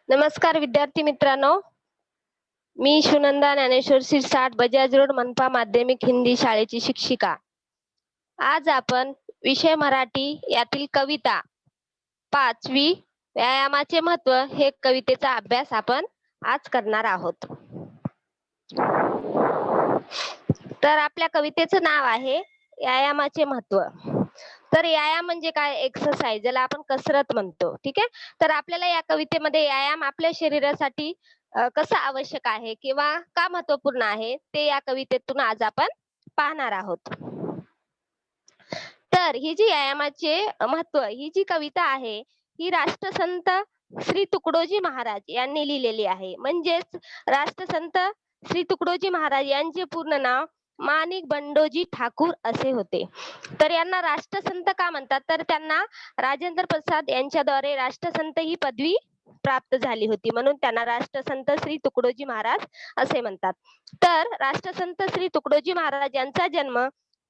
नमस्कार विद्यार्थी मित्रांनो, मी सुनंदा ज्ञानेश्वर शिरसाट, बजाज रोड, मनपा माध्यमिक हिंदी शाळेची शिक्षिका. आज आपण विषय मराठी यातील कविता 5वी व्यायामाचे महत्त्व हे कवितेचा अभ्यास आपण आज करणार आहोत. तर आपल्या कवितेचं नाव आहे व्यायामाचे महत्त्व. तर व्यायाम म्हणजे काय? एक्सरसाइज, ज्याला आपण कसरत म्हणतो. ठीक आहे. तर आपल्याला या कवितेमध्ये व्यायाम आपल्या शरीरासाठी कसं आवश्यक आहे किंवा का महत्त्वपूर्ण आहे ते या कवितेतून आज आपण पाहणार आहोत. तर ही जी व्यायामाचे महत्त्व ही जी कविता आहे ही राष्ट्रसंत श्री तुकडोजी महाराज यांनी लिहिलेली आहे. म्हणजेच राष्ट्रसंत श्री तुकडोजी महाराज यांचे पूर्ण नाव माणिक बंडोजी ठाकूर असे होते. तर यांना राष्ट्रसंत का म्हणतात? तर त्यांना राजेंद्र प्रसाद यांच्याद्वारे राष्ट्रसंत ही पदवी प्राप्त झाली होती, म्हणून त्यांना राष्ट्रसंत श्री तुकडोजी महाराज असे म्हणतात. तर राष्ट्रसंत श्री तुकडोजी महाराज यांचा जन्म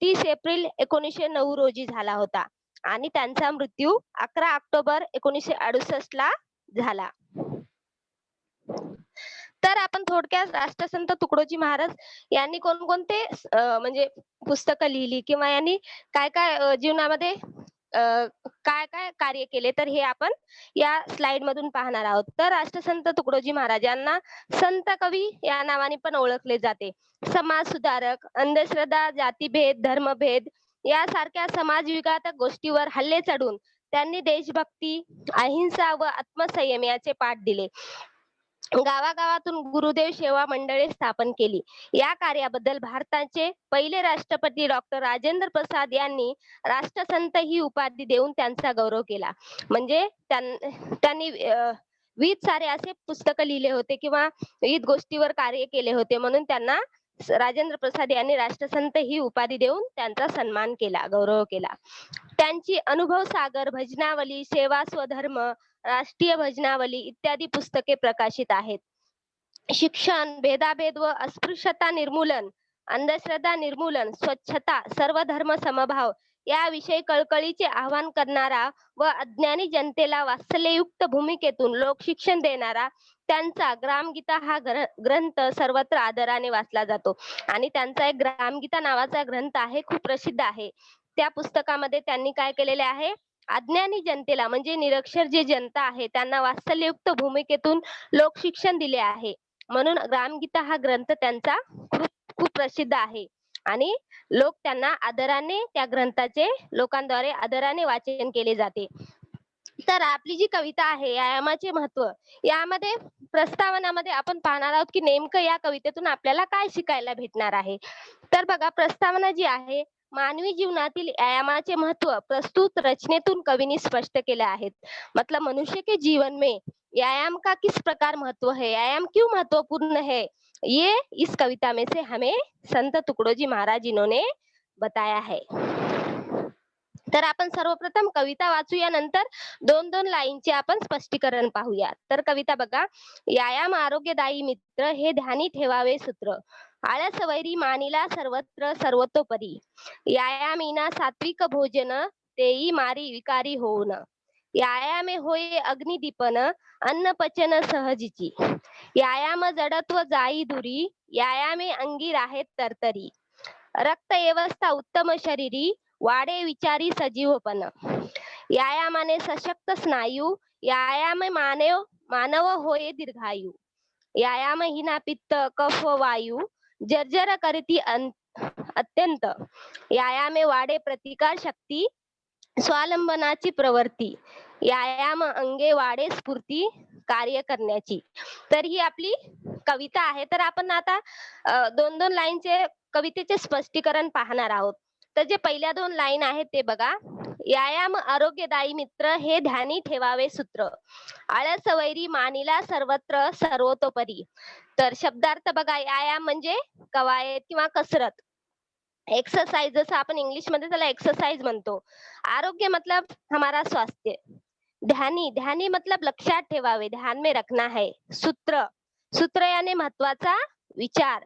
30 एप्रिल 1909 रोजी झाला होता आणि त्यांचा मृत्यू 11 ऑक्टोबर 1968 ला झाला. तर आपण थोडक्यात राष्ट्रसंत तुकडोजी महाराज यांनी कोणकोणते म्हणजे पुस्तकं लिहिली किंवा यांनी काय काय जीवनामध्ये काय काय कार्य केले तर हे आपण या स्लाइड मधून पाहणार आहोत. तर राष्ट्रसंत तुकडोजी महाराज यांना संत कवी या नावाने पण ओळखले जाते. समाज सुधारक, अंधश्रद्धा, जातीभेद, धर्मभेद यासारख्या समाज विघातक गोष्टीवर हल्ले चढून त्यांनी देशभक्ती, अहिंसा व आत्मसंयम याचे पाठ दिले. गावागावातून गुरुदेव सेवा मंडळे स्थापन केली. या कार्याबद्दल भारताचे पहिले राष्ट्रपती डॉक्टर राजेंद्र प्रसाद यांनी राष्ट्रसंत ही उपाधी देऊन त्यांचा गौरव केला. म्हणजे त्यांनी विविध सारे असे पुस्तकं लिहिले होते किंवा विविध गोष्टीवर कार्य केले होते, म्हणून त्यांना राजेंद्र प्रसाद यांनी राष्ट्रसंत ही उपाधी देऊन त्यांचा सन्मान केला, गौरव केला. त्यांची अनुभव सागर, भजनावली, सेवा स्वधर्म, राष्ट्रीय भजनावली इत्यादी पुस्तके प्रकाशित आहेत. शिक्षण, भेदाभेद व अस्पृश्यता निर्मूलन, अंधश्रद्धा निर्मूलन, स्वच्छता, सर्व धर्म समभाव याविषयी कळकळीचे आवाहन करणारा व अज्ञानी जनतेला वात्सल्ययुक्त भूमिकेतून लोकशिक्षण देणारा त्यांचा ग्रामगीता हा ग्रंथ सर्वत्र आदराने वाचला जातो. आणि त्यांचा एक ग्रामगीता नावाचा ग्रंथ आहे, खूप प्रसिद्ध आहे. त्या पुस्तकामध्ये त्यांनी काय केलेले आहे? अज्ञानी जनतेला म्हणजे निरक्षर जे जनता आहे त्यांना वात्सल्ययुक्त भूमिकेतून लोकशिक्षण दिले आहे. म्हणून ग्रामगीता हा ग्रंथ त्यांचा खूप प्रसिद्ध आहे आणि लोक त्यांना आदराने त्या ग्रंथाचे लोकांद्वारे आदराने वाचन केले जाते. तर आपली जी कविता आहे व्यायामाचे महत्त्व, यामध्ये प्रस्तावनामध्ये आपण पाहणार आहोत की नेमकं या कवितेतून आपल्याला काय शिकायला भेटणार आहे. तर बघा, प्रस्तावना जी आहे मानवी जीवनातील व्यायामाचे महत्व प्रस्तुत रचनेतून कवींनी स्पष्ट केले आहेत. मतलब मनुष्य के जीवन में व्यायाम का किस प्रकार महत्व है, व्यायाम क्यों महत्वपूर्ण है, ये इस कविता में से हमें संत तुकडोजी महाराज इन्होंने बताया है. तर आपण सर्वप्रथम कविता वाचूया, नंतर दोन दोन लाईनचे आपण स्पष्टीकरण पाहूया. तर कविता बघा. व्यायाम आरोग्यदायी मित्र हे ध्यानी ठेवावे सूत्र, आळस वैरी मानिला सर्वत्र सर्वतोपरी, व्यायामीना सात्विक भोजन तेई मारी विकारी होऊन, व्यायामे होय अग्निदीपन अन्न पचन सहजीची, व्यायाम जडत्व जाई दुरी, व्यायामे अंगी राहेत तरतरी, रक्त व्यवस्था उत्तम शरीरी, वाढे विचारी सजीवपण, व्यायामाने सशक्त स्नायू, व्यायाम मानव होय दीर्घायू, व्यायाम हिना पित्त कफ वायू, जर्जर करती अत्यंत, व्यायामे वाढे प्रतिकार शक्ती, स्वावलंबनाची प्रवृत्ती, व्यायाम अंगे वाढे स्फूर्ती कार्य करण्याची. तर ही आपली कविता आहे. तर आपण आता दोन दोन लाईनचे कवितेचे स्पष्टीकरण पाहणार आहोत. तर जे पहिल्या दोन लाईन आहेत ते बघा. व्यायाम आरोग्यदायी मित्र हे ध्यानी ठेवावे सूत्र, आळस वैरी मानिला सर्वत्र सर्वतोपरी. तर शब्दार्थ बघा, व्यायाम म्हणजे कवायत किंवा कसरत, एक्सरसाइज जसं आपण इंग्लिश मध्ये त्याला एक्सरसाइज म्हणतो. आरोग्य मतलब हमारा स्वास्थ्य, ध्यानी ध्यानी मतलब लक्षात ठेवावे, ध्यान में रखना है. सूत्र सूत्र यानी महत्वाचा विचार.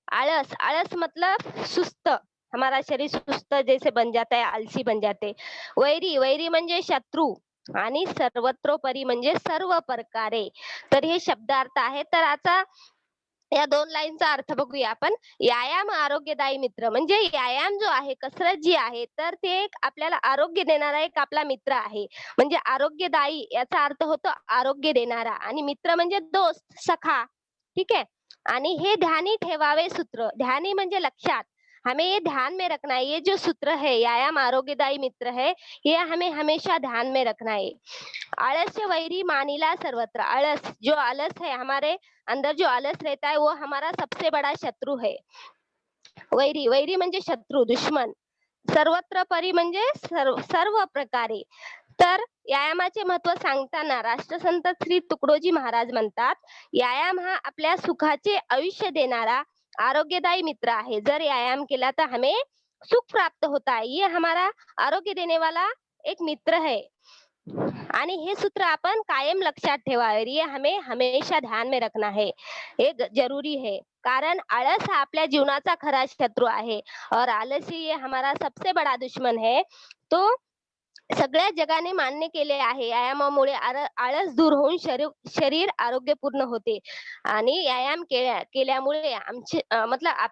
आळस आळस मतलब सुस्त, हमारा शरीर सुस्त जैसे बन जाता है, आलसी बन जाते. वैरी वैरी म्हणजे शत्रु, आणि सर्वत्रोपरी म्हणजे सर्व प्रकारे. तर हे शब्दार्थ आहे. तर आता या 2 लाईनचा अर्थ बघूया आपण. व्यायाम आरोग्यदायी मित्र म्हणजे व्यायाम जो आहे, कसरत जी आहे, तर ते एक आपल्याला आरोग्य देणारा एक आपला मित्र आहे. म्हणजे आरोग्यदायी याचा अर्थ होतो आरोग्य देणारा आणि मित्र म्हणजे दोस्त, सखा. ठीक है? आणि हे ध्यानी ठेवावे सूत्र. ध्यानी म्हणजे लक्षात. हमें ये ध्यान में रखना है, ये जो सूत्र है, व्यायाम आरोग्यदायी मित्र है, ये हमें हमेशा ध्यान में रखना है. आलस्य वैरी मानिला सर्वत्र. आलस, जो आलस है हमारे अंदर जो आलस रहता है वो हमारा सबसे बड़ा शत्रु है. वैरी, वैरी म्हणजे शत्रू, दुश्मन. सर्वत्र परी म्हणजे सर्व सर्व प्रकारे. तर व्यायामाचे महत्त्व सांगताना राष्ट्रसंत श्री तुकडोजी महाराज म्हणतात, व्यायाम हा आपल्या सुखाचे आयुष्य देणारा आरोग्यदायी मित्र आहे. जर व्यायाम केला तर हमें सुख प्राप्त होता है. ये हमारा आरोग्य देने वाला एक मित्र है. आणि हे सूत्र आपण कायम लक्षात ठेवावे. ये हमें हमेशा ध्यान में रखना है. हे जरूरी है. कारण आळस हा आपल्या जीवनाचा खरा शत्रू आहे और आलसी ये हमारा सबसे बड़ा दुश्मन है. तो सगळ्या जगाने मान्य केले आहे. व्यायामामुळे आळस दूर होऊन शरीर शरीर आरोग्यपूर्ण होते आणि व्यायाम केल्यामुळे आमचे मतलब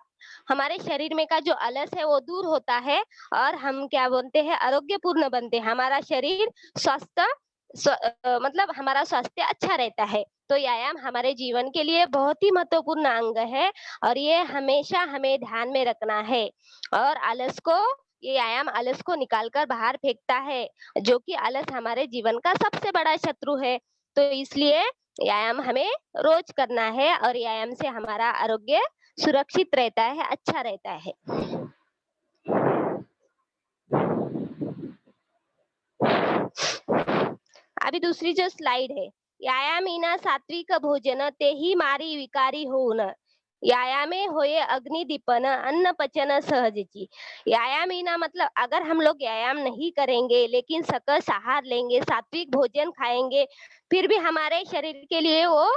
हमारे शरीर में का जो आलस है वो दूर होता है और हम क्या बोलते हैं आरोग्यपूर्ण बनते हैं. हमारा शरीर स्वस्थ मतलब हमारा स्वास्थ्य अच्छा रहता है. तो व्यायाम हमारे जीवन के लिए बहुत ही महत्वपूर्ण अंग है और ये हमेशा हमें ध्यान में रखना है. और आलस को ये व्यायाम आलस को निकाल कर बाहर फेंकता है, जो कि आलस हमारे जीवन का सबसे बड़ा शत्रु है. तो इसलिए व्यायाम हमें रोज करना है और व्यायाम से हमारा आरोग्य सुरक्षित रहता है, अच्छा रहता है. अभी दूसरी जो स्लाइड है, व्यायामीना सात्विक भोजन तेही मारी विकारी होऊन. व्यायामे होये अग्निदीपन अन्न पचन सहजची. व्यायामीना मतलब अगर हम लोग व्यायाम नहीं करेंगे लेकिन सकस आहार लेंगे, सात्विक भोजन खाएंगे, फिर भी हमारे शरीर के लिए वो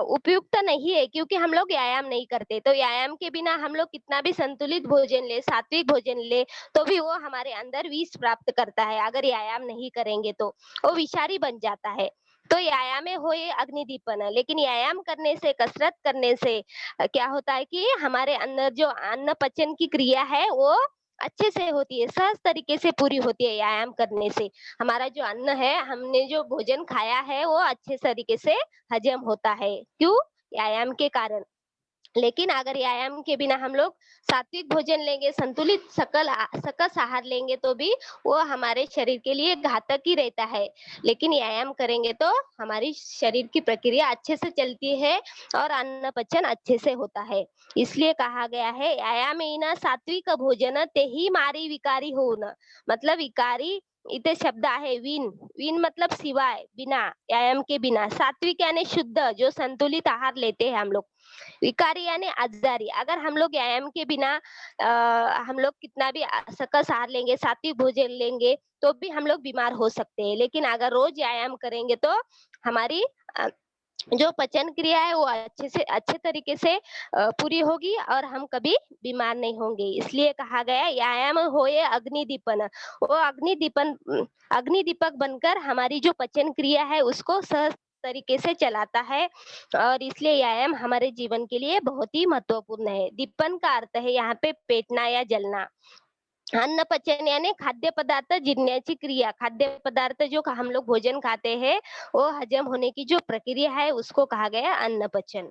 उपयुक्त नहीं है क्योंकि हम लोग व्यायाम नहीं करते. तो व्यायाम के बिना हम लोग कितना भी संतुलित भोजन ले, सात्विक भोजन ले, तो भी वो हमारे अंदर विष प्राप्त करता है. अगर व्यायाम नहीं करेंगे तो वो विषारी बन जाता है. तो व्यायाम में हो ये अग्निदीपन, लेकिन व्यायाम करने से, कसरत करने से क्या होता है कि हमारे अंदर जो अन्न पचन की क्रिया है वो अच्छे से होती है, सहज तरीके से पूरी होती है. व्यायाम करने से हमारा जो अन्न है, हमने जो भोजन खाया है वो अच्छे तरीके से हजम होता है. क्यों? व्यायाम के कारण. लेकिन अगर व्यायाम के बिना हम लोग सात्विक भोजन लेंगे, संतुलित सकस आहार लेंगे तो भी वो हमारे शरीर के लिए घातक ही रहता है. लेकिन व्यायाम करेंगे तो हमारी शरीर की प्रक्रिया अच्छे से चलती है और अन्न पचन अच्छे से होता है. इसलिए कहा गया है व्यायामेन सात्विक भोजन तेही मारी विकारी होऊन. मतलब विकारी इथे शब्द आहे विन. विन मतलब सिवाय, बिना, व्यायाम के बिना. सात्विक यानी शुद्ध, जो संतुलित आहार लेते हैं हम लोग. विकारी यानी आजारी. अगर हम लोग व्यायाम के बिना हम लोग कितना भी सकस आहार लेंगे, सात्विक भोजन लेंगे, तो भी हम लोग बीमार हो सकते हैं. लेकिन अगर रोज व्यायाम करेंगे तो हमारी जो पचन क्रिया है वो अच्छे तरीके से पूरी होगी और हम कभी बीमार नहीं होंगे. इसलिए कहा गया व्यायाम होए अग्निदीपन. वो अग्निदीपक बनकर हमारी जो पचन क्रिया है उसको सहज तरीके से चलाता है और इसलिए व्यायाम हमारे जीवन के लिए बहुत ही महत्वपूर्ण है. दीपन का अर्थ है यहाँ पे पेटना या जलना. अन्न पचन यानी खाद्य पदार्थ जिरण्याची क्रिया. खाद्य पदार्थ जो हम लोग भोजन खाते हैं वो हजम होने की जो प्रक्रिया है उसको कहा गया अन्न पचन.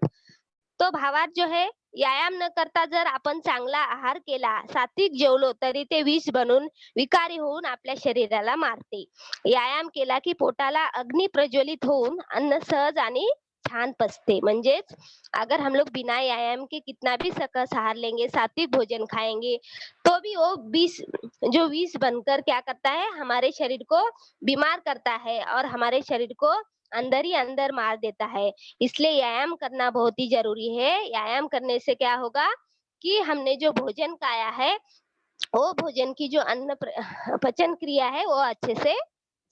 तो भावार्थ जो है, व्यायाम न करता जर आपण चांगला आहार केला, सात्विक जेवलो तरी ते विष बनून विकारी होऊन आपल्या शरीराला मारते. व्यायाम केला की पोटाला अग्नी प्रज्वलित होऊन अन्न सहज आणि छान पचते. म्हणजेच अगर हम लोग बिना व्यायाम के कितना भी सकस आहार लेंगे, सात्विक भोजन खाएंगे, तो भी वो विष बनकर क्या करता है, हमारे शरीर को बीमार करता है और हमारे शरीर को अंदर ही अंदर मार देता है. इसलिए व्यायाम करना बहुत ही जरूरी है. व्यायाम करने से क्या होगा कि हमने जो भोजन खाया है वो भोजन की जो पचन क्रिया है वो अच्छे से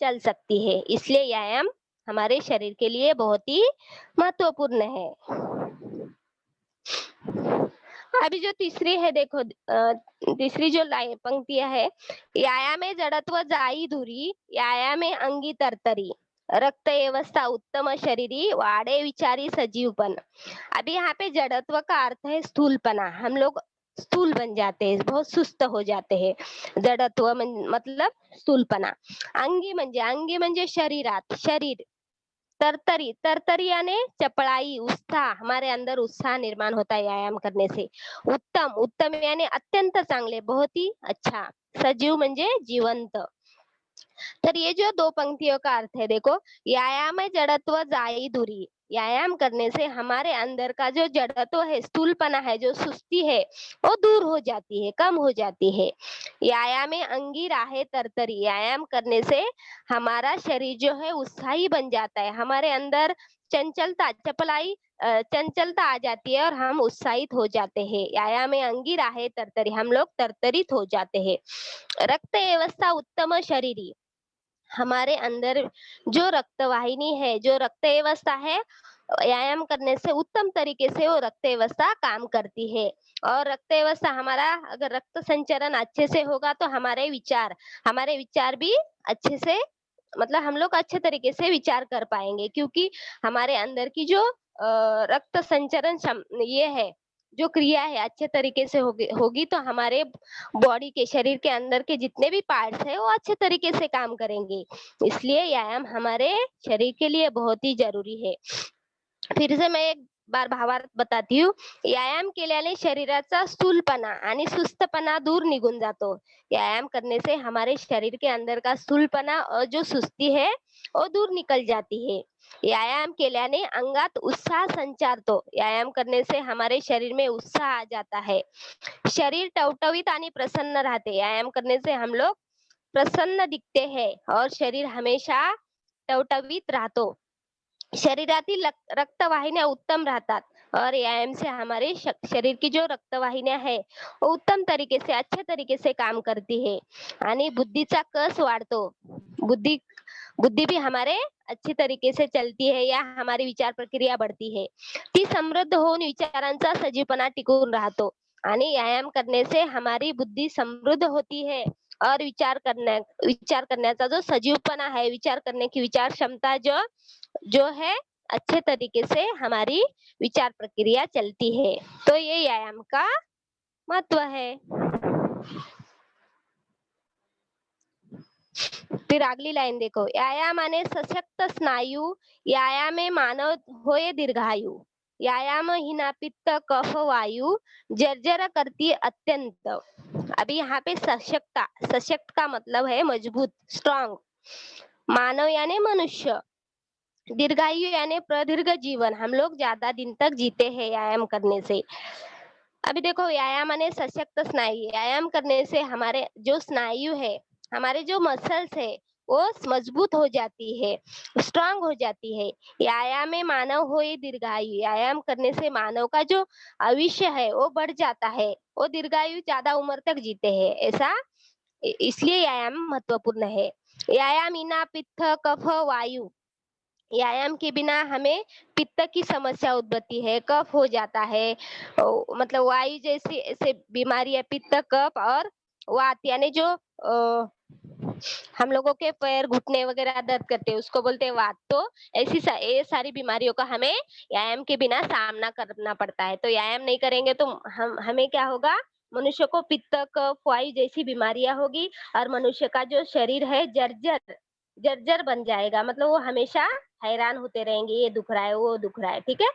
चल सकती है. इसलिए व्यायाम हमारे शरीर के लिए बहुत ही महत्वपूर्ण है. अभी जो तीसरी है देखो, तीसरी जो लाइन पंक्तियाँ है, "यायामे जडत्व जाई धुरी, यायामे अंगी तरतरी, रक्त व्यवस्था उत्तम शरीरी, वाढे विचारी सजीवपन।" अभी यहाँ पे जड़त्व का अर्थ है स्थूलपना। हम लोग स्थूल बन जाते हैं, बहुत सुस्त हो जाते हैं। जड़त्व मतलब स्थूलपना। अंगी म्हणजे शरीरात, शरीर। तरतरी, तरतरी यानी चपळाई, उत्साह, हमारे अंदर उत्साह निर्माण होता है व्यायाम करने से। उत्तम, उत्तम यानी अत्यंत चांगले, बहुत ही अच्छा। सजीव म्हणजे जिवंत। तर ये जो 2 पंक्तियों का अर्थ है देखो, व्यायाम है जड़त्व जाई दूरी। व्यायाम करने से हमारे अंदर का जो जड़त्व है, स्थूलपना है, जो सुस्ती है, वो दूर हो जाती है, कम हो जाती है। व्यायामे अंगी राहे तरतरी, व्यायाम करने से हमारा शरीर जो है उत्साही बन जाता है। हमारे अंदर चंचलता, चपलाई चंचलता आ जाती है और हम उत्साहित हो जाते हैं। व्यायाम में अंगी राहे तरतरी, हम लोग तरतरित हो जाते हैं। रक्त व्यवस्था उत्तम शरीरी, हमारे अंदर जो रक्तवाहिनी है, जो रक्त व्यवस्था है, व्यायाम करने से उत्तम तरीके से वो रक्त व्यवस्था काम करती है। और रक्त व्यवस्था हमारा, अगर रक्त संचरण अच्छे से होगा तो हमारे विचार भी अच्छे से, मतलब हम लोग अच्छे तरीके से विचार कर पाएंगे, क्योंकि हमारे अंदर की जो रक्त संचरण ये है, जो क्रिया है अच्छे तरीके से होगी होगी तो हमारे बॉडी के, शरीर के अंदर के जितने भी पार्ट्स है वो अच्छे तरीके से काम करेंगे। इसलिए व्यायाम हमारे शरीर के लिए बहुत ही जरूरी है। फिर से मैं एक बार भावार्थ बताती हूँ. व्यायाम केल्याने शरीराचा स्थूलपणा आणि सुस्तपणा दूर निघून जातो. व्यायाम करने से हमारे शरीर के अंदर का स्थूलपना और जो सुस्ती है वो दूर निकल जाती है. व्यायाम केल्याने अंगात उत्साह संचारतो. व्यायाम करने से हमारे शरीर में उत्साह आ जाता है. शरीर टवटवीत आणि प्रसन्न रहते. व्यायाम करने से हम लोग प्रसन्न दिखते हैं और शरीर हमेशा टवटवीत राहतो. शरीरातील रक्तवाहिन्या उत्तम राहतात और व्यायाम से हमारे शरीर की जो रक्तवाहिन्या है वो उत्तम तरीके से, अच्छे तरीके से काम करती है. आणि बुद्धीचा कस वाढतो. बुद्धि बुद्धि भी हमारे अच्छी तरीके से चलती है या हमारी विचार प्रक्रिया बढ़ती है. ती समृद्ध होऊन विचारांचा सजीवपणा टिकून राहतो. आणि व्यायाम करने से हमारी बुद्धि समृद्ध होती है और विचार करण्याचा जो सजीवपणा है, विचार करने की विचार क्षमता जो जो है अच्छे तरीके से हमारी विचार प्रक्रिया चलती है. तो ये व्यायाम का महत्व है. फिर अगली लाइन देखो. व्यायामाने सशक्त स्नायू, व्यायामे मानव होय दीर्घायु. व्यायाम हिना पित्त कफ वायु, जर्जर करती अत्यंत. अभी यहाँ पे सशक्ता, सशक्त का मतलब है मजबूत, स्ट्रांग. मानव यानी मनुष्य, दीर्घायु यानी प्रदीर्घ जीवन, हम लोग ज्यादा दिन तक जीते हैं व्यायाम करने से. अभी देखो, व्यायाम यानी सशक्त स्नायु. व्यायाम करने से हमारे जो स्नायु है, हमारे जो मसल्स है वो मजबूत हो जाती है, स्ट्रांग हो जाती है. व्यायाम में मानव होए दीर्घायु. व्यायाम करने से मानव का जो आयुष्य है वो बढ़ जाता है, वो दीर्घायु, ज्यादा उम्र तक जीते हैं. ऐसा इसलिए व्यायाम महत्वपूर्ण है. व्यायाम इना पित्त कफ वायु. व्यायाम के बिना हमें पित्त की समस्या उद्भवती है, कफ हो जाता है, मतलब वायु जैसी ऐसे बीमारी है, पित्त, कफ और वात यानी जो हम लोगों के पैर, घुटने वगैरह दर्द करते हैं उसको बोलते हैं वात. तो ये सारी बीमारियों का हमें व्यायाम के बिना सामना करना पड़ता है. तो व्यायाम नहीं करेंगे तो हमें क्या होगा, मनुष्य को पित्त, कफ, वायु जैसी बीमारियां होगी और मनुष्य का जो शरीर है जर्जर जर्जर बन जाएगा. मतलब वो हमेशा हैरान होते रहेंगे, ये दुख रहा है, वो दुख रहा है. ठीक है.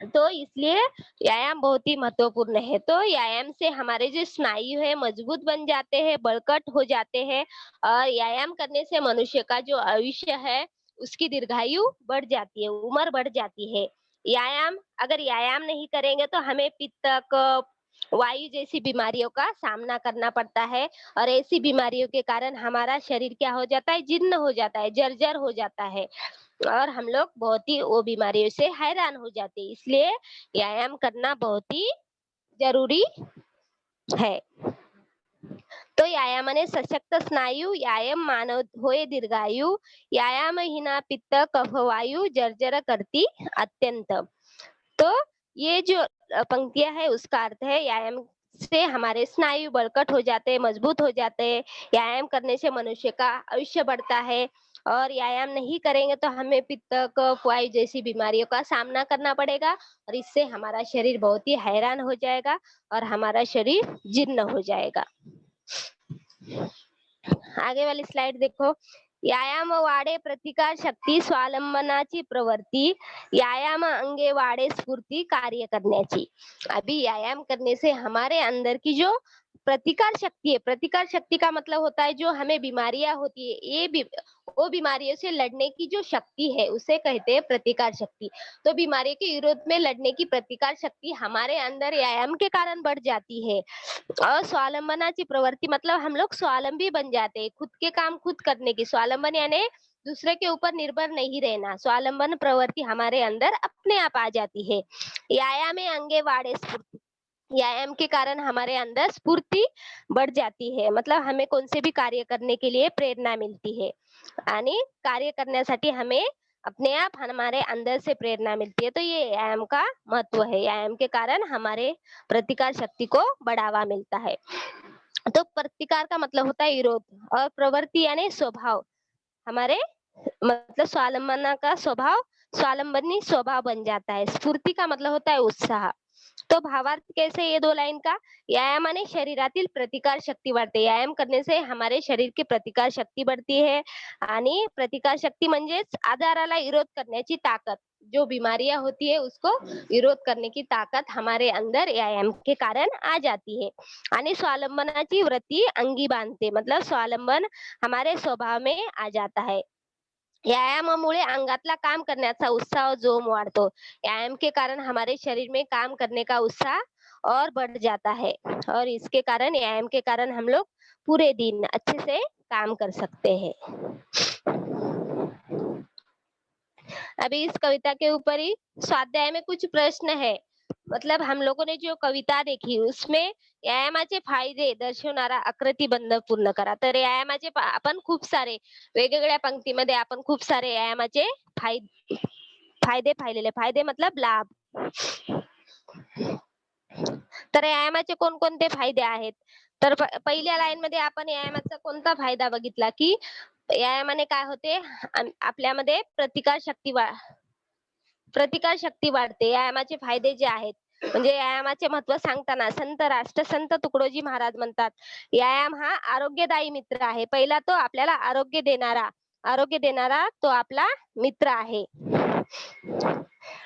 तो इसलिए व्यायाम बहुत ही महत्वपूर्ण है. तो व्यायाम से हमारे जो स्नायु है मजबूत बन जाते हैं, बलकट हो जाते हैं और व्यायाम करने से मनुष्य का जो आयुष्य है उसकी दीर्घायु बढ़ जाती है, उम्र बढ़ जाती है. अगर व्यायाम नहीं करेंगे तो हमें पित्त, कफ, वायु जैसी बीमारियों का सामना करना पड़ता है और ऐसी बीमारियों के कारण हमारा शरीर क्या हो जाता है, जीर्ण हो जाता है, जर्जर हो जाता है और हम लोग बहुत ही वो बीमारियों से हैरान हो जाते हैं. इसलिए व्यायाम करना बहुत ही जरूरी है. तो व्यायामाने सशक्त स्नायू, व्यायाम मानव होय दीर्घायु, व्यायाम हिना पित्त कफ वायु जर्जर करती अत्यंत. तो ये जो पंक्तियाँ है उसका अर्थ है व्यायाम से हमारे स्नायु बलकट हो जाते हैं, मजबूत हो जाते हैं। व्यायाम करने से मनुष्य का आयुष्य बढ़ता है और व्यायाम नहीं करेंगे तो हमें पित्त, कफ, वायु जैसी बीमारियों का सामना करना पड़ेगा और इससे हमारा शरीर बहुत ही हैरान हो जाएगा और हमारा शरीर जीर्ण हो जाएगा। आगे वाली स्लाइड देखो। व्यायाम वाढे प्रतिकार शक्ती स्वावलंबनाची प्रवृत्ति, व्यायाम अंगे वाढे स्फूर्ति कार्य करण्याची। अभी व्यायाम करने से हमारे अंदर की जो प्रतिकार शक्ति है, प्रतिकार शक्ति का मतलब होता है जो हमें बीमारियां होती है, वो बीमारियों से लड़ने की जो शक्ति है उसे कहते हैं प्रतिकार शक्ति। तो बीमारी के विरोध में लड़ने की प्रतिकार शक्ति हमारे अंदर व्यायाम के कारण बढ़ जाती है। और स्वावलंबनाची प्रवृत्ति मतलब हम लोग स्वावलंबी बन जाते हैं, खुद के काम खुद करने की। स्वावलंबन यानी दूसरे के ऊपर निर्भर नहीं रहना। स्वावलंबन प्रवृत्ति हमारे अंदर अपने आप आ जाती है। व्यायाम अंगे वाड़े स्फूर्ति, व्यायाम के कारण हमारे अंदर स्फूर्ति बढ़ जाती है, मतलब हमें कोण से भी कार्य करने के लिए प्रेरणा मिलती है आणि कार्य करण्यासाठी हमें अपने आप हमारे अंदर से प्रेरणा मिलती है। तो ये व्यायाम का महत्व है। व्यायाम के कारण हमारे प्रतिकार शक्ति को बढ़ावा मिलता है। तो प्रतिकार का मतलब होता है विरोध और प्रवृत्ति यानी स्वभाव। हमारे मतलब स्वावलंबना का स्वभाव स्वावलंबनी स्वभाव बन जाता है। स्फूर्ति का मतलब होता है उत्साह। तो भावार्थ कैसे ये 2 लाइन का, व्यायामाने शरीरातील प्रतिकार शक्ती वाढते. व्यायाम करने से हमारे शरीर की प्रतिकार शक्ती बढ़ती है आणि प्रतिकार शक्ती म्हणजेच आजाराला विरोध करण्याची ताकद. जो बीमारियां होती है उसको विरोध करने की ताकत हमारे अंदर व्यायाम के कारण आ जाती है. आणि स्वावलंबनाची वृत्ती अंगी बांधते, मतलब स्वावलंबन हमारे स्वभाव में आ जाता है. व्यायामामुळे अंगातला काम करण्याचा उत्साह जोम वाढतो. व्यायाम के कारण हमारे शरीर में काम करने का उत्साह और बढ़ जाता है और इसके कारण व्यायाम के कारण हम लोग पूरे दिन अच्छे से काम कर सकते हैं। अभी इस कविता के ऊपर ही स्वाध्याय में कुछ प्रश्न है, मतलब हम लोगों ने जो कविता देखी उसमें व्यायामाचे फायदे दर्शवणारा आकृतिबंध पूर्ण करा. तर व्यायामाचे आपण खूप सारे वेगवेगळ्या पंक्तीमध्ये आपण खूप सारे व्यायामाचे फायदे पाहिलेले. फायदे मतलब लाभ. तर व्यायामाचे कोणकोणते फायदे आहेत? तर पहिल्या लाईन मध्ये आपण व्यायामाचा कोणता फायदा बघितला की व्यायामाने काय होते, आपल्यामध्ये प्रतिकार शक्ती वाढते. व्यायामाचे फायदे जे आहेत म्हणजे व्यायामाचे महत्व सांगताना राष्ट्रसंत तुकडोजी महाराज म्हणतात, व्यायाम हा आरोग्यदायी मित्र आहे. पहिला तो आपल्याला आरोग्य देणारा तो आपला मित्र आहे.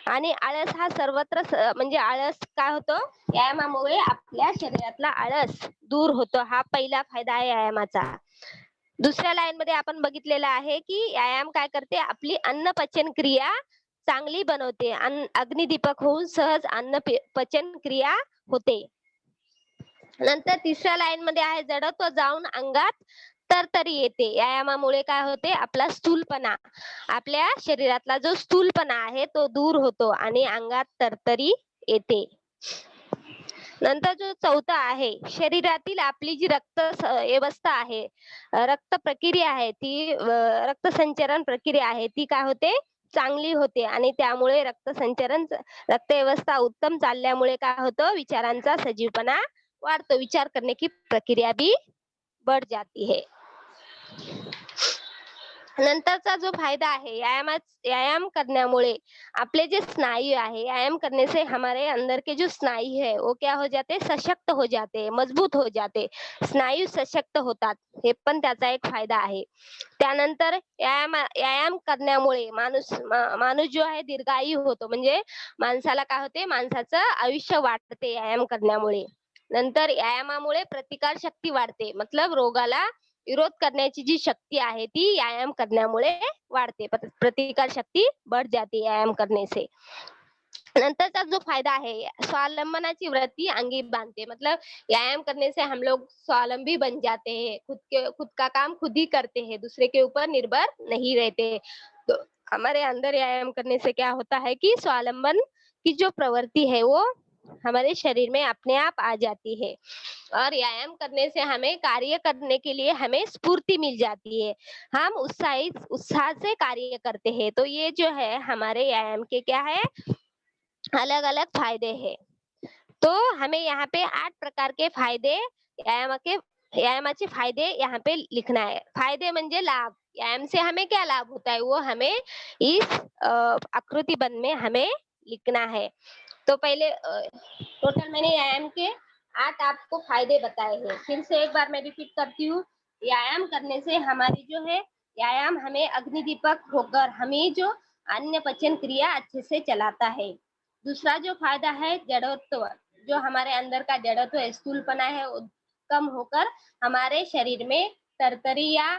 आणि आळस हा सर्वत्र म्हणजे आळस काय होतो, व्यायामामुळे आपल्या शरीरातला आळस दूर होतो. हा पहिला फायदा आहे व्यायामाचा. दुसऱ्या लाईन मध्ये आपण बघितलेलं आहे की व्यायाम काय करते, आपली अन्न पचन क्रिया चांगली बनवते. अग्निदीपक होऊन सहज अन्न पचन क्रिया होते. नंतर तिसऱ्या लाईन मध्ये आहे जडत्व जाऊन अंगात तरतरी येते. व्यायामामुळे काय होते, आपला स्थूलपणा, आपल्या शरीरातला जो स्थूलपणा आहे तो दूर होतो आणि अंगात तरतरी येते. नंतर जो चौथा आहे, शरीरातील आपली जी रक्त व्यवस्था आहे, रक्त प्रक्रिया आहे, ती रक्त संचरण प्रक्रिया आहे ती काय होते, चांगली होते आणि त्यामुळे रक्त व्यवस्था उत्तम चालल्यामुळे काय होतं, विचारांचा सजीवपणा वाढतो. विचार करने की प्रक्रिया भी बढ़ जाती है. नंतरचा जो फायदा आहे, व्यायाम करण्यामुळे आपले जे स्नायू आहे, व्यायाम करने से हमारे अंदर के जो स्नायू है वो क्या हो जाते, सशक्त हो जाते, मजबूत हो जाते. स्नायू सशक्त होतात, हे पण त्याचा एक फायदा आहे. त्यानंतर व्यायाम करण्यामुळे माणूस जो आहे दीर्घायू होतो, म्हणजे माणसाला काय होते, माणसाचं आयुष्य वाढते व्यायाम करण्यामुळे. नंतर व्यायामामुळे प्रतिकार शक्ती वाढते, मतलब रोगाला विरोध करण्याची जी शक्ती आहे ती व्यायाम करण्यामुळे वाढते. प्रतिकार शक्ती बढ़ जाती है व्यायाम करने से. नंतरचा जो फायदा है, स्वावलंबनाची वृत्ति अंगी बांधते, मतलब व्यायाम करने से हम लोग स्वावलंबी बन जाते हैं, खुद का काम खुद ही करते हैं, दूसरे के ऊपर निर्भर नहीं रहते. तो हमारे अंदर व्यायाम करने से क्या होता है कि स्वावलंबन की जो प्रवृत्ति है वो हमारे शरीर में अपने आप आ जाती है और व्यायाम करने से हमें कार्य करने के लिए हमें स्फूर्ति मिल जाती है, हम उत्साह से कार्य करते हैं. तो ये जो है हमारे व्यायाम के क्या है, अलग अलग फायदे हैं। तो हमें यहाँ पे 8 प्रकार के फायदे व्यायामाचे फायदे यहाँ पे लिखना है। फायदे म्हणजे लाभ। व्यायाम से हमें क्या लाभ होता है वो हमें इस आकृतिबंध में हमें लिखना है। तो पहले टोटल मैंने व्यायाम के 8 आपको फायदे बताए हैं। फिर से एक बार मैं रिपीट करती हूँ। व्यायाम करने से हमारी जो है व्यायाम हमें अग्निदीपक होकर हमें जो अन्य पचन क्रिया अच्छे से चलाता है। दूसरा जो फायदा है जड़त्व, जो हमारे अंदर का जड़त्व स्थूलपना है वो कम होकर हमारे शरीर में तरतरी या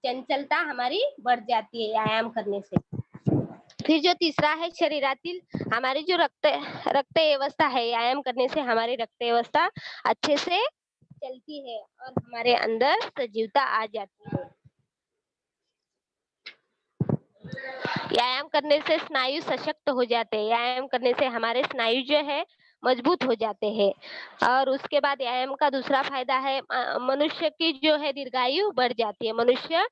चंचलता हमारी बढ़ जाती है व्यायाम करने से। फिर जो तीसरा है शरीरातील हमारी जो रक्त व्यवस्था है, व्यायाम करने से हमारी रक्त व्यवस्था अच्छे से चलती है और हमारे अंदर सजीवता आ जाती है। व्यायाम करने से स्नायु सशक्त हो जाते हैं। व्यायाम करने से हमारे स्नायु जो है मजबूत हो जाते हैं। और उसके बाद व्यायाम का दूसरा फायदा है मनुष्य की जो है दीर्घायु बढ़ जाती है। मनुष्य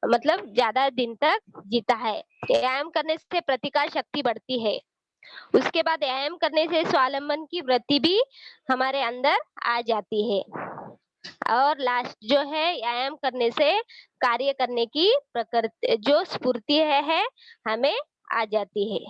मतलब ज्यादा दिन तक जीता है। व्यायाम करने से प्रतिकार शक्ति बढ़ती है। उसके बाद व्यायाम करने से स्वावलंबन की वृत्ति भी हमारे अंदर आ जाती है। और लास्ट जो है व्यायाम करने से कार्य करने की प्रकृति जो स्फूर्ति है हमें आ जाती है।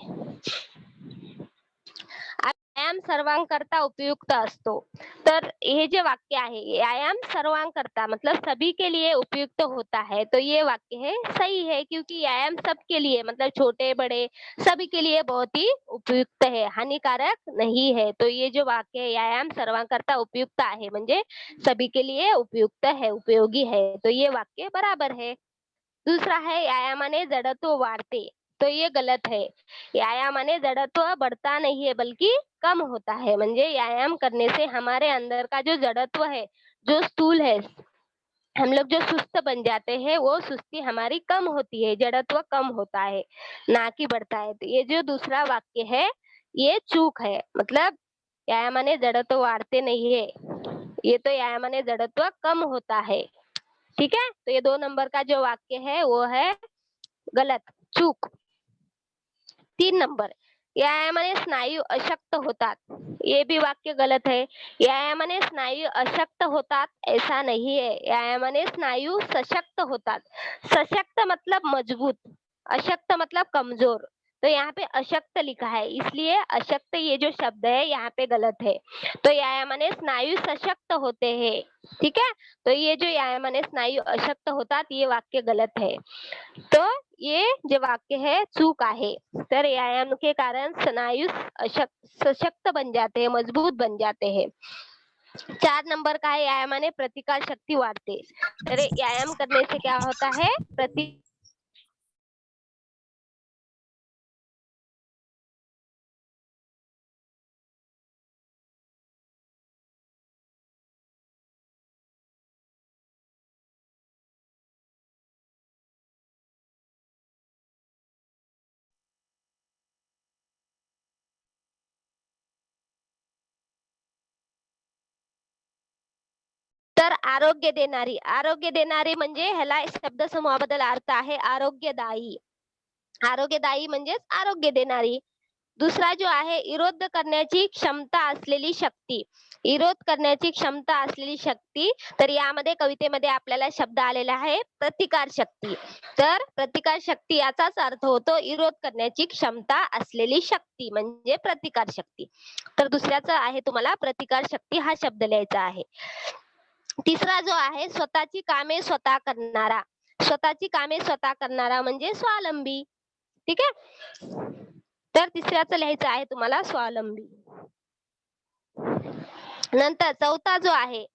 व्यायाम सर्वांकरता उपयुक्त असतो। तर हे जे वाक्य आहे व्यायाम सर्वांकरता मतलब सभी के लिए उपयुक्त होता है, तो ये वाक्य है सही है क्योंकि व्यायाम सबके लिए मतलब छोटे बड़े सभी के लिए बहुत ही उपयुक्त है, हानिकारक नहीं है। तो ये जो वाक्य है व्यायाम सर्वांकरता उपयुक्त आहे म्हणजे सभी के लिए उपयुक्त है, उपयोगी है, तो ये वाक्य बराबर है। दूसरा है व्यायामाने जड़त्व वाढते, तो ये गलत है। व्यायामाने जड़त्व बढ़ता नहीं है बल्कि कम होता है। म्हणजे व्यायाम करने से हमारे अंदर का जो जड़त्व है, जो स्थूल है, हम लोग जो सुस्त बन जाते हैं वो सुस्ती हमारी कम होती है, जड़त्व कम होता है, ना कि बढ़ता है। तो ये जो दूसरा वाक्य है ये चूक है। मतलब व्यायामाने जड़त्व वाढते नहीं है, ये तो व्यायामाने जड़त्व कम होता है। ठीक है, तो ये 2 नंबर का जो वाक्य है वो है गलत, चूक। 3 नंबर व्यायामाने स्नायू अशक्त होतात, ये भी वाक्य गलत है। व्यायामाने स्नायू अशक्त होतात ऐसा नहीं है, व्यायामाने स्नायू सशक्त होतात। सशक्त मतलब मजबूत, अशक्त मतलब कमजोर। तो यहाँ पे अशक्त लिखा है, इसलिए अशक्त ये जो शब्द है यहाँ पे गलत है। तो व्यायामाने स्नायू सशक्त होते हैं। ठीक है, तो ये जो व्यायामाने स्नायू अशक्त होतात ये वाक्य गलत है। तो ये जो वाक्य है चूक आहे। तर व्यायाम के कारण स्नायु सशक्त बन जाते हैं, मजबूत बन जाते हैं। 4 नंबर का है व्यायामाने प्रतिकार शक्ति वाढते। तर व्यायाम करने से क्या होता है तर आरोग्य देणारी म्हणजे ह्याला शब्द समूहाबद्दल अर्थ आहे आरोग्यदायी। आरोग्यदायी म्हणजेच आरोग्य देणारी। दूसरा जो आहे विरोध करण्याची क्षमता असलेली शक्ती। विरोध करण्याची क्षमता असलेली शक्ती, तर यामध्ये कवितेमध्ये आपल्याला शब्द आलेला आहे प्रतिकार शक्ती। तर प्रतिकार शक्ती याचाच अर्थ होतो विरोध करण्याची क्षमता असलेली शक्ती म्हणजे प्रतिकार शक्ती। तर दुसऱ्याचा आहे तुम्हाला प्रतिकार शक्ती हा शब्द लिहायचा आहे। तिसरा जो आहे स्वतःची कामे स्वतः करणारा। स्वतःची कामे स्वतः करणारा म्हणजे स्वावलंबी। ठीक आहे, तर तिसऱ्याचं लिहायचं आहे तुम्हाला स्वावलंबी। नंतर चौथा जो आहे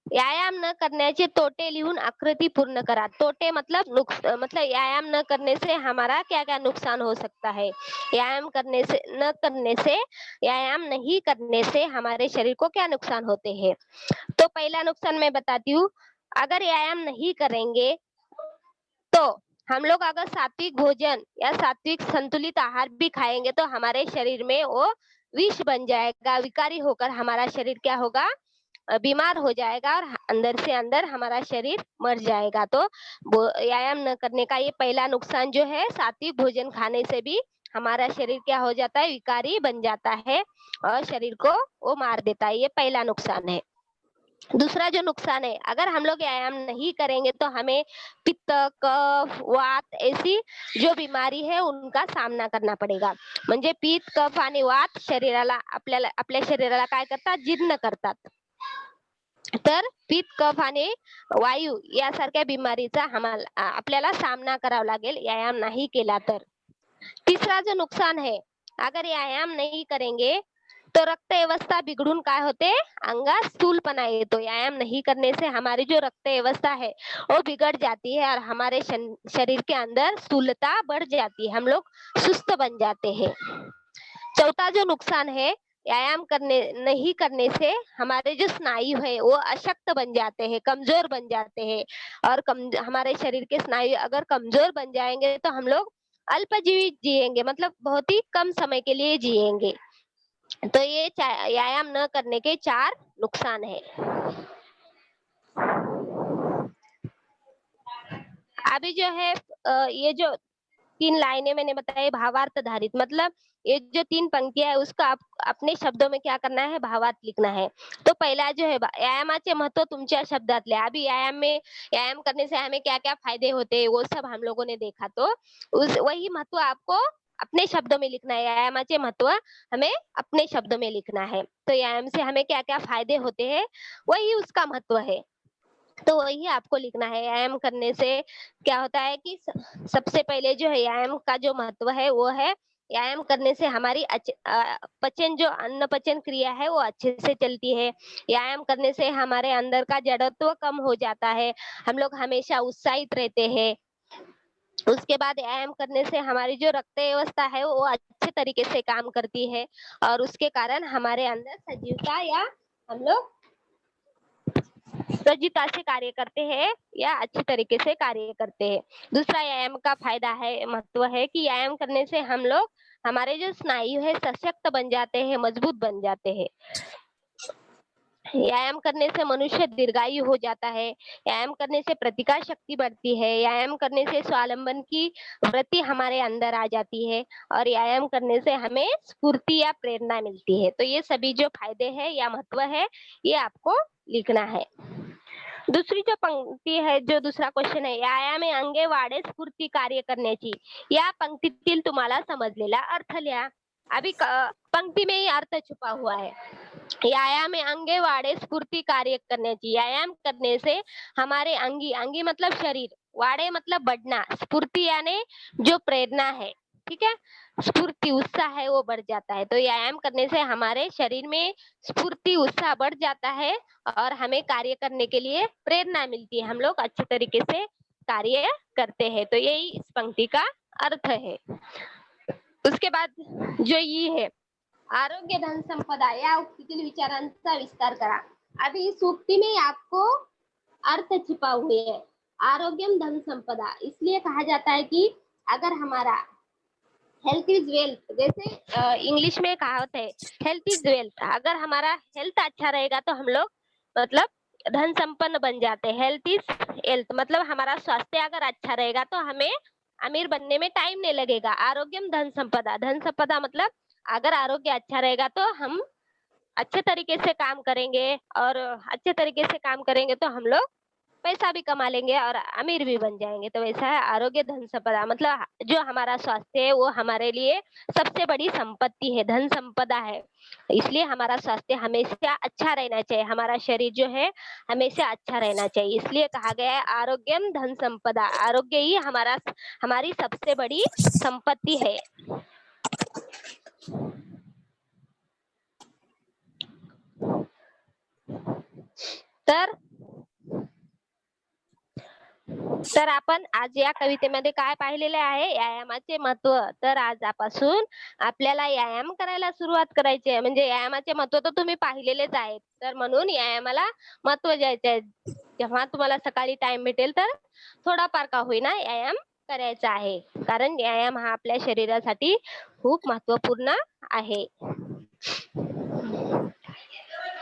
व्यायाम न करण्याचे तोटे लिहून आकृती पूर्ण करा। तोटे मतलब मतलब व्यायाम न करने से हमारा क्या क्या नुकसान हो सकता है। व्यायाम नहीं करने से हमारे शरीर को क्या नुकसान होते हैं। तो पहला नुकसान मैं बताती हूँ, अगर व्यायाम नहीं करेंगे तो हम लोग अगर सात्विक भोजन या सात्विक संतुलित आहार भी खाएंगे तो हमारे शरीर में वो विष बन जाएगा, विकारी होकर हमारा शरीर क्या होगा बीमार हो जाएगा और अंदर से अंदर हमारा शरीर मर जाएगा। तो व्यायाम न करने का ये पहला नुकसान जो है सात्विक भोजन खाने से भी हमारा शरीर क्या हो जाता है, विकारी बन जाता है और शरीर को वो मार देता है। ये पहला नुकसान है। दूसरा जो नुकसान है, अगर हम लोग व्यायाम नहीं करेंगे तो हमें पित्त, कफ, वात ऐसी जो बीमारी है उनका सामना करना पडेगा. म्हणजे पित्त, कफ आणि वात शरीराला आपल्या शरीराला काय करतात, जीर्ण करतात. तर पित्त, कफ आणि वायू यासारख्या बिमारीचा आपल्याला सामना करावा लागेल व्यायाम नाही केला तर. तीसरा जो नुकसान है, अगर व्यायाम नहीं करेंगे तो रक्त व्यवस्था बिगड़ून काय होते, अंगात स्थूलपना येतो. व्यायाम नहीं करने से हमारी जो रक्त व्यवस्था है वो बिगड़ जाती है और हमारे शरीर के अंदर स्थूलता बढ़ जाती है, हम लोग सुस्त बन जाते हैं. चौथा जो नुकसान है, व्यायाम करने नहीं करने से हमारे जो स्नायु है वो अशक्त बन जाते हैं, कमजोर बन जाते हैं और हमारे शरीर के स्नायु अगर कमजोर बन जाएंगे तो हम लोग अल्पजीवी जिएंगे, मतलब बहुत ही कम समय के लिए जिएंगे. तो ये व्यायाम न करने के 4 नुकसान है. अभी जो है ये जो 3 लाइनें मैंने बताई भावार्थ धारित, मतलब ये जो 3 पंक्तियां है उसका आप अपने शब्दों में क्या करना है, भावार्थ लिखना है. तो पहला जो है व्यायामाचे महत्व तुमच्या शब्दातले. अभी व्यायाम करने से हमें क्या-क्या फायदे होते हैं वो सब हम लोगों ने देखा. तो उस वही महत्व आपको अपने शब्दों में लिखना है. व्यायामाचे महत्व हमें अपने शब्दों में लिखना है. तो व्यायाम से हमें क्या-क्या फायदे होते हैं वही उसका महत्व है. तो वही आपको लिखना है. व्यायाम करने से क्या होता है कि सबसे पहले जो है व्यायाम का जो महत्व है वो है, व्यायाम करने से हमारी पचन जो अन्न पचन क्रिया है वो अच्छे से चलती है. व्यायाम करने से हमारे अंदर का जड़त्व कम हो जाता है, हम लोग हमेशा उत्साहित रहते हैं. उसके बाद व्यायाम करने से हमारी जो रक्त व्यवस्था है वो अच्छे तरीके से काम करती है और उसके कारण हमारे अंदर सजीवता या हम लोग सजीवता से कार्य करते हैं या अच्छे तरीके से कार्य करते हैं. दूसरा व्यायाम का फायदा है, महत्व है कि व्यायाम करने से हम लोग हमारे जो स्नायु है सशक्त बन जाते हैं, मजबूत बन जाते हैं. व्यायाम करने से मनुष्य दीर्घायु हो जाता है. व्यायाम करने से प्रतिकार शक्ति बढ़ती है. व्यायाम करने से स्वावलंबन की वृत्ति हमारे अंदर आ जाती है और व्यायाम करने से हमें स्फूर्ति या प्रेरणा मिलती है. तो ये सभी जो फायदे हैं या महत्व है ये आपको लिखना है. दुसरी जो पंक्ती है, जो दुसरा क्वेश्चन है, व्यायामे अंगे वाढे स्फूर्ती कार्य करण्याची. या पंक्तीतील तुम्हाला समजलेला अर्थ लिहा. अभी पंक्ति में ही अर्थ छुपा हुआ है. व्यायाम में अंगे वाड़े स्फूर्ति कार्य करण्याची. व्यायाम करने से हमारे अंगी मतलब शरीर, वाड़े मतलब बढ़ना, स्फूर्ति यानी जो प्रेरणा है, ठीक है, स्फूर्ति उत्साह है वो बढ़ जाता है. तो व्यायाम करने से हमारे शरीर में स्फूर्ति उत्साह बढ़ जाता है और हमें कार्य करने के लिए प्रेरणा मिलती है, हम लोग अच्छे तरीके से कार्य करते हैं. तो यही इस पंक्ति का अर्थ है. उसके बाद जो ये है, आरोग्य धन संपदा या उक्तीतील विचारांचा विस्तार करा. अभी इस उक्ति में आपको अर्थ छिपा हुए है. आरोग्यम धन संपदा इसलिए कहा जाता है कि अगर हमारा हेल्थ इज वेल्थ, जैसे इंग्लिश में कहावत है हेल्थ इज वेल्थ. अगर हमारा हेल्थ अच्छा रहेगा तो हम लोग मतलब धन संपन्न बन जाते हैं. हेल्थ इज वेल्थ मतलब हमारा स्वास्थ्य अगर अच्छा रहेगा तो हमें अमीर बनने में टाइम नहीं लगेगा. आरोग्यम धन संपदा, धन संपदा मतलब अगर आरोग्य अच्छा रहेगा तो हम अच्छे तरीके से काम करेंगे और अच्छे तरीके से काम करेंगे तो हम लोग पैसा भी कमा लेंगे और अमीर भी बन जाएंगे. तो वैसा है आरोग्य धन संपदा, मतलब जो हमारा स्वास्थ्य है वो हमारे लिए सबसे बड़ी संपत्ति है, धन संपदा है. इसलिए हमारा स्वास्थ्य हमेशा अच्छा रहना चाहिए, हमारा शरीर जो है हमेशा अच्छा रहना चाहिए. इसलिए कहा गया है आरोग्यम धन संपदा. आरोग्य ही हमारी सबसे बड़ी संपत्ति है. तर आपण आज या कवितेमध्ये काय पाहिलेले आहे, व्यायामाचे महत्व. तर आजपासून आपल्याला व्यायाम करायला सुरुवात करायची आहे. म्हणजे व्यायामाचे महत्व तर तुम्ही पाहिलेलेच आहेत. तर म्हणून व्यायामाला महत्व द्यायचे आहे. जेव्हा तुम्हाला सकाळी टाइम भेटेल तर थोडाफार का होईना व्यायाम करायचा आहे. कारण व्यायाम हा आपल्या शरीरासाठी खूप महत्त्वपूर्ण आहे.